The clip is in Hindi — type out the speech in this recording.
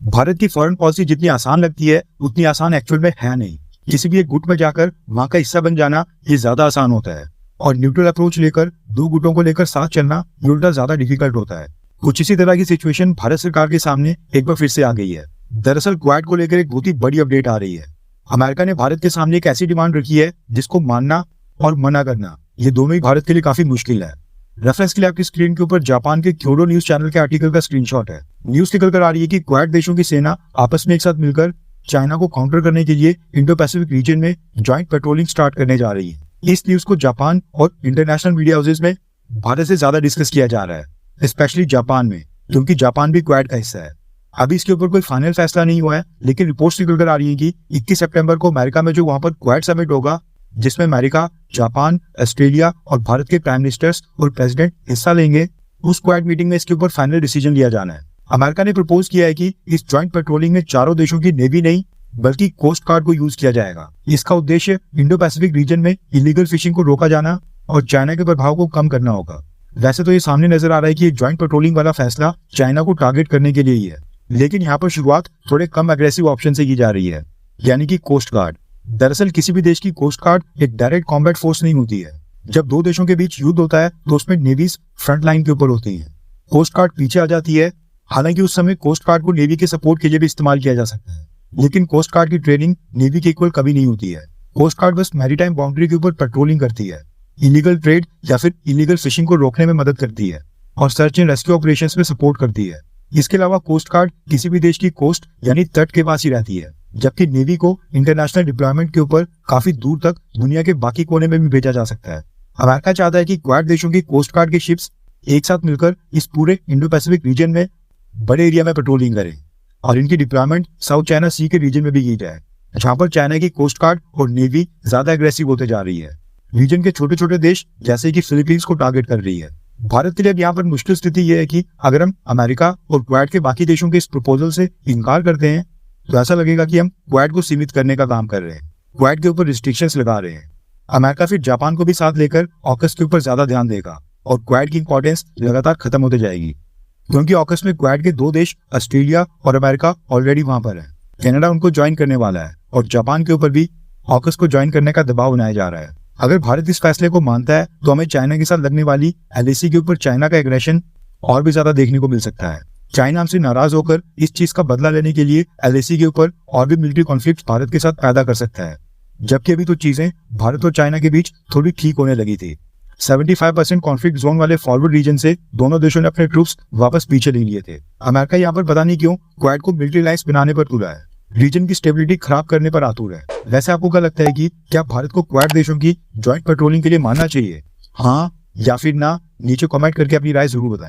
भारत की फॉरेन पॉलिसी जितनी आसान लगती है उतनी आसान एक्चुअल में है नहीं। किसी भी एक गुट में जाकर वहां का हिस्सा बन जाना ये ज्यादा आसान होता है और न्यूट्रल अप्रोच लेकर दो गुटों को लेकर साथ चलना ये उल्टा ज्यादा डिफिकल्ट होता है। कुछ इसी तरह की सिचुएशन भारत सरकार के सामने एक बार फिर से आ गई है। दरअसल क्वाड को लेकर एक बहुत ही बड़ी अपडेट आ रही है। अमेरिका ने भारत के सामने एक ऐसी डिमांड रखी है जिसको मानना और मना करना ये दोनों ही भारत के लिए काफी मुश्किल है। रेफरेंस के लिए आपकी स्क्रीन के ऊपर जापान के क्योडो न्यूज चैनल के आर्टिकल का स्क्रीनशॉट है। न्यूज निकल कर आ रही है कि क्वाड देशों की सेना आपस में एक साथ मिलकर चाइना को काउंटर करने के लिए इंडो पैसिफिक रीजन में ज्वाइंट पेट्रोलिंग स्टार्ट करने जा रही है। इस न्यूज को जापान और इंटरनेशनल मीडिया हाउसेज में भारत से ज्यादा डिस्कस किया जा रहा है, स्पेशली जापान में, क्योंकि जापान भी क्वाड का हिस्सा है। अभी इसके ऊपर कोई फाइनल फैसला नहीं हुआ है, लेकिन रिपोर्ट्स निकल कर आ रही है कि 21 सितंबर को अमेरिका में जो वहां पर क्वाड समिट होगा, जिसमें अमेरिका, जापान, ऑस्ट्रेलिया और भारत के प्राइम मिनिस्टर्स और प्रेसिडेंट हिस्सा लेंगे, उस क्वाड मीटिंग में इसके ऊपर फाइनल डिसीजन लिया जाना है। अमेरिका ने प्रपोज किया है कि इस ज्वाइंट पेट्रोलिंग में चारों देशों की नेवी नहीं बल्कि कोस्ट गार्ड को यूज किया जाएगा। इसका उद्देश्य इंडो पैसिफिक रीजन में इलीगल फिशिंग को रोका जाना और चाइना के प्रभाव को कम करना होगा। वैसे तो ये सामने नजर आ रहा है कि ज्वाइंट पेट्रोलिंग वाला फैसला चाइना को टारगेट करने के लिए ही है, लेकिन यहाँ पर शुरुआत थोड़े कम एग्रेसिव ऑप्शन से की जा रही है, यानी कि कोस्ट गार्ड। दरअसल किसी भी देश की कोस्ट गार्ड एक डायरेक्ट कॉम्बैट फोर्स नहीं होती है। जब दो देशों के बीच युद्ध होता है तो उसमें नेवीज फ्रंट लाइन के ऊपर होती है, कोस्ट गार्ड पीछे आ जाती है। हालांकि उस समय कोस्ट गार्ड को नेवी के सपोर्ट के लिए भी इस्तेमाल किया जा सकता है, लेकिन कोस्ट गार्ड की ट्रेनिंग नेवी के इक्वल कभी नहीं होती है। कोस्ट गार्ड बस मैरीटाइम बाउंड्री के ऊपर पेट्रोलिंग करती है, इलीगल ट्रेड या फिर इलीगल फिशिंग को रोकने में मदद करती है और सर्च एंड रेस्क्यू ऑपरेशंस में सपोर्ट करती है। इसके अलावा कोस्ट गार्ड किसी भी देश की कोस्ट यानी तट के पास ही रहती है, जबकि नेवी को इंटरनेशनल डिप्लॉयमेंट के ऊपर काफी दूर तक दुनिया के बाकी कोने में भी भेजा जा सकता है। अमेरिका चाहता है कि क्वाड देशों की कोस्ट गार्ड की शिप्स एक साथ मिलकर इस पूरे इंडो पैसिफिक रीजन में बड़े एरिया में पेट्रोलिंग करें और इनकी डिप्लॉयमेंट साउथ चाइना सी के रीजन में भी की जाए, जहां पर चाइना की कोस्ट गार्ड और नेवी ज्यादा एग्रेसिव होते जा रही है। रीजन के छोटे छोटे देश जैसे कि फिलीपींस को टारगेट कर रही है। भारत के लिए अब यहाँ पर मुश्किल स्थिति यह है कि अगर हम अमेरिका और क्वाड के बाकी देशों के इस प्रपोजल से इनकार करते हैं तो ऐसा लगेगा कि हम क्वाड को सीमित करने का काम कर रहे हैं, क्वाड के ऊपर रिस्ट्रिक्शंस लगा रहे हैं। अमेरिका फिर जापान को भी साथ लेकर ऑकस के ऊपर ज्यादा ध्यान देगा और क्वाड की इंपॉर्टेंस लगातार खत्म होते जाएगी, क्योंकि ऑकस में क्वाड के दो देश ऑस्ट्रेलिया और अमेरिका ऑलरेडी वहां पर है। कनाडा उनको ज्वाइन करने वाला है और जापान के ऊपर भी ऑकस को ज्वाइन करने का दबाव बनाया जा रहा है। अगर भारत इस फैसले को मानता है तो हमें चाइना के साथ लगने वाली एलएसी के ऊपर चाइना का एग्रेशन और भी ज्यादा देखने को मिल सकता है। चाइना हमसे नाराज होकर इस चीज का बदला लेने के लिए एलएसी के ऊपर और भी मिलिट्री कॉन्फ्लिक्ट भारत के साथ पैदा कर सकता है, जबकि अभी तो चीजें भारत और चाइना के बीच थोड़ी ठीक होने लगी थी। 75% कॉन्फ्लिक्ट जोन वाले फॉरवर्ड रीजन से दोनों देशों ने अपने ट्रूप्स वापस पीछे ले लिए थे। अमेरिका यहाँ पर पता नहीं क्यों क्वाड को मिलिट्री लाइंस बनाने पर तुला है, रीजन की स्टेबिलिटी खराब करने पर आतुर है। वैसे आपको क्या लगता है कि क्या भारत को क्वाड देशों की ज्वाइंट पेट्रोलिंग के लिए मानना चाहिए? हाँ या फिर ना? नीचे कमेंट करके अपनी राय जरूर बताएं।